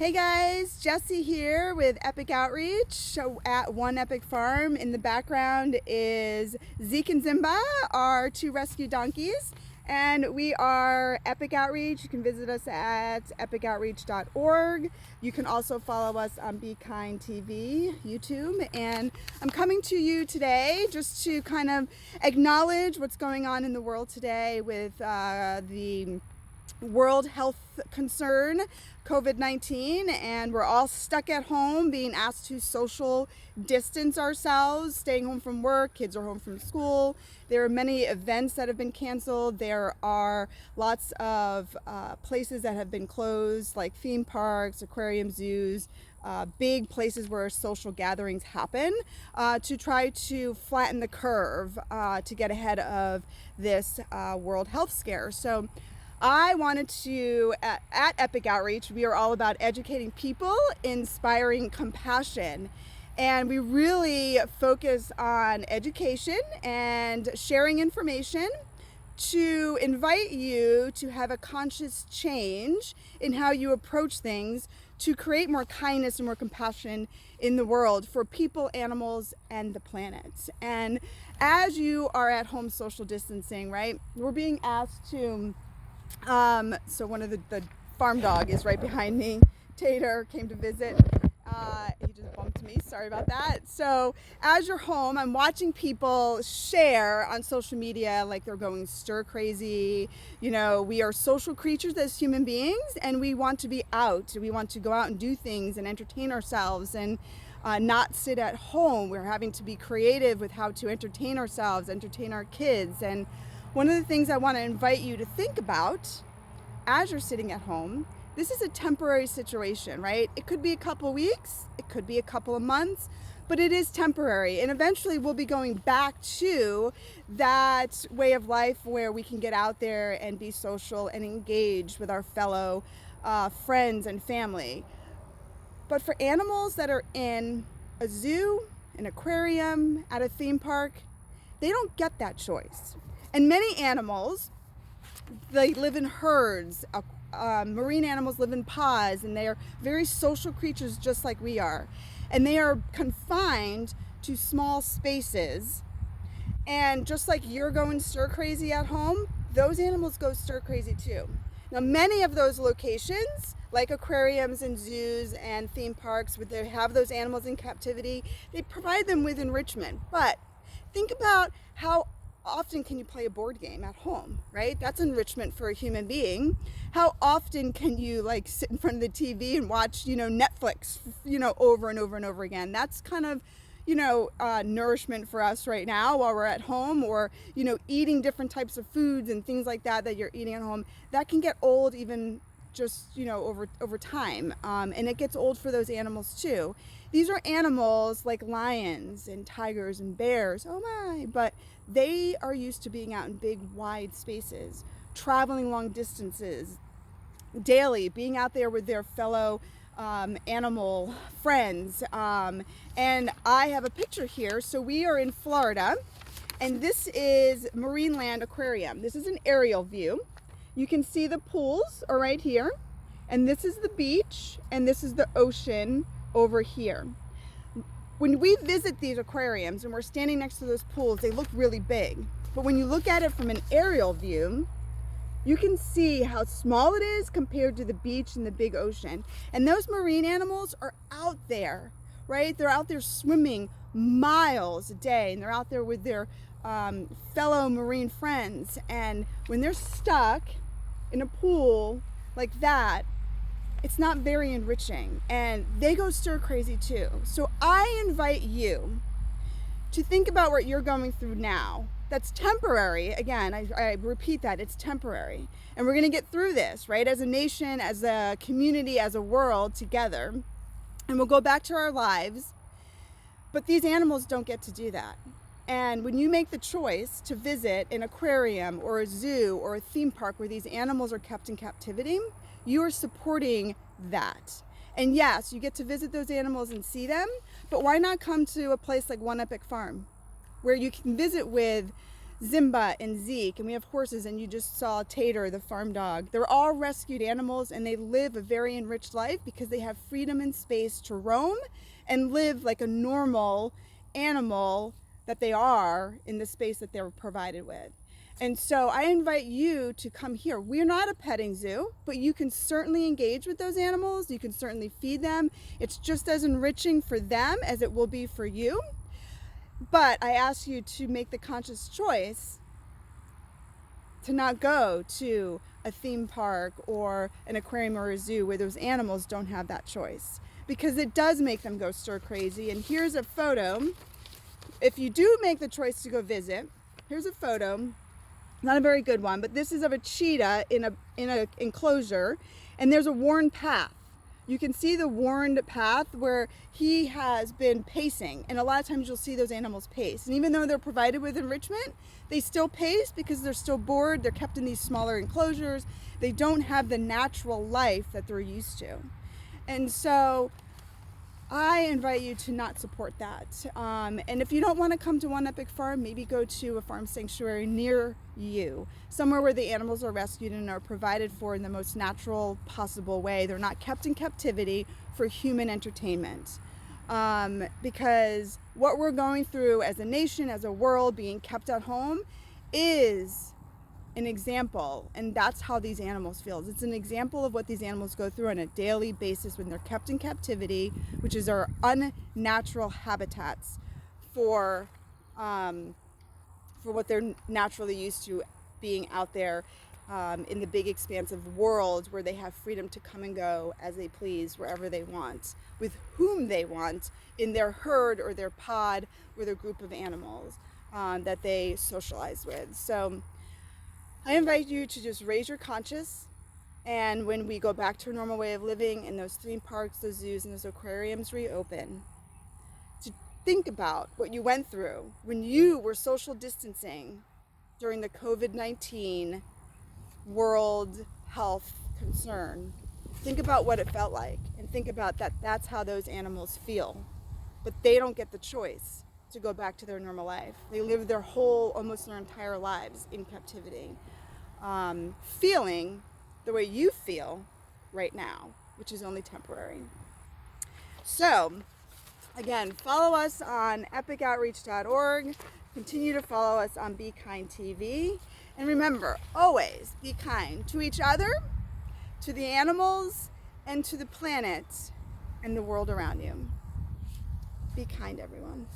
Hey guys, Jessie here with Epic Outreach at One Epic Farm. In the background is Zeke and Zimba, our two rescue donkeys, and we are Epic Outreach. You can visit us at epicoutreach.org. You can also follow us on Be Kind TV, YouTube, and I'm coming to you today just to kind of acknowledge what's going on in the world today with the world health concern, COVID-19, and we're all stuck at home being asked to social distance ourselves, staying home from work, kids are home from school. There are many events that have been canceled. There are lots of places that have been closed, like theme parks, aquarium, zoos, big places where social gatherings happen, to try to flatten the curve to get ahead of this world health scare. So I wanted to, at Epic Outreach, we are all about educating people, inspiring compassion, and we really focus on education and sharing information to invite you to have a conscious change in how you approach things to create more kindness and more compassion in the world for people, animals, and the planet. And as you are at home social distancing, right, we're being asked to so one of the farm dog is right behind me. Tater came to visit. He just bumped me, sorry about that. So as you're home, I'm watching people share on social media like they're going stir crazy. You know, we are social creatures as human beings, and we want to be out. We want to go out and do things and entertain ourselves and not sit at home. We're having to be creative with how to entertain ourselves, entertain our kids. And one of the things I want to invite you to think about as you're sitting at home, this is a temporary situation, right? It could be a couple of weeks, it could be a couple of months, but it is temporary. And eventually we'll be going back to that way of life where we can get out there and be social and engage with our fellow friends and family. But for animals that are in a zoo, an aquarium, at a theme park, they don't get that choice. And many animals, they live in herds. Marine animals live in pods, and they are very social creatures just like we are. And they are confined to small spaces. And just like you're going stir crazy at home, those animals go stir crazy too. Now, many of those locations, like aquariums and zoos and theme parks, where they have those animals in captivity, they provide them with enrichment. But think about how often can you play a board game at home, right? That's enrichment for a human being. How often can you like sit in front of the TV and watch, Netflix, over and over and over again? That's kind of, nourishment for us right now while we're at home, or, eating different types of foods and things like that you're eating at home. That can get old even just, over time. And it gets old for those animals too. These are animals like lions and tigers and bears, oh my, but they are used to being out in big, wide spaces, traveling long distances daily, being out there with their fellow animal friends. And I have a picture here. So we are in Florida, and this is Marineland Aquarium. This is an aerial view. You can see the pools are right here, and this is the beach, and this is the ocean over here. When we visit these aquariums and we're standing next to those pools, they look really big. But when you look at it from an aerial view, you can see how small it is compared to the beach and the big ocean. And those marine animals are out there, right? They're out there swimming miles a day, and they're out there with their fellow marine friends. And when they're stuck in a pool like that, it's not very enriching, and they go stir crazy too. So I invite you to think about what you're going through now. That's temporary. Again, I repeat that, it's temporary. And we're gonna get through this, right? As a nation, as a community, as a world together, and we'll go back to our lives. But these animals don't get to do that. And when you make the choice to visit an aquarium or a zoo or a theme park where these animals are kept in captivity, you are supporting that. And yes, you get to visit those animals and see them, but why not come to a place like One Epic Farm, where you can visit with Zimba and Zeke, and we have horses, and you just saw Tater, the farm dog. They're all rescued animals, and they live a very enriched life because they have freedom and space to roam and live like a normal animal that they are in the space that they're provided with. And so I invite you to come here. We're not a petting zoo, but you can certainly engage with those animals. You can certainly feed them. It's just as enriching for them as it will be for you. But I ask you to make the conscious choice to not go to a theme park or an aquarium or a zoo where those animals don't have that choice, because it does make them go stir crazy. And here's a photo. If you do make the choice to go visit, here's a photo. Not a very good one, but this is of a cheetah in a enclosure, and there's a worn path. You can see the worn path where he has been pacing, and a lot of times you'll see those animals pace. And even though they're provided with enrichment, they still pace because they're still bored. They're kept in these smaller enclosures. They don't have the natural life that they're used to. And so I invite you to not support that. And if you don't want to come to One Epic Farm, maybe go to a farm sanctuary near you, somewhere where the animals are rescued and are provided for in the most natural possible way. They're not kept in captivity for human entertainment. Because what we're going through as a nation, as a world, being kept at home is an example, and that's how these animals feel. It's an example of what these animals go through on a daily basis when they're kept in captivity, which is our unnatural habitats for what they're naturally used to, being out there in the big expansive world where they have freedom to come and go as they please, wherever they want, with whom they want, in their herd or their pod or their group of animals that they socialize with. So I invite you to just raise your conscious, and when we go back to a normal way of living and those theme parks, those zoos, and those aquariums reopen, to think about what you went through when you were social distancing during the COVID-19 world health concern. Think about what it felt like, and think about that. That's how those animals feel, but they don't get the choice to go back to their normal life. They live their whole, almost their entire lives in captivity, feeling the way you feel right now, which is only temporary. So again, follow us on epicoutreach.org. Continue to follow us on Be Kind TV. And remember, always be kind to each other, to the animals, and to the planet and the world around you. Be kind, everyone.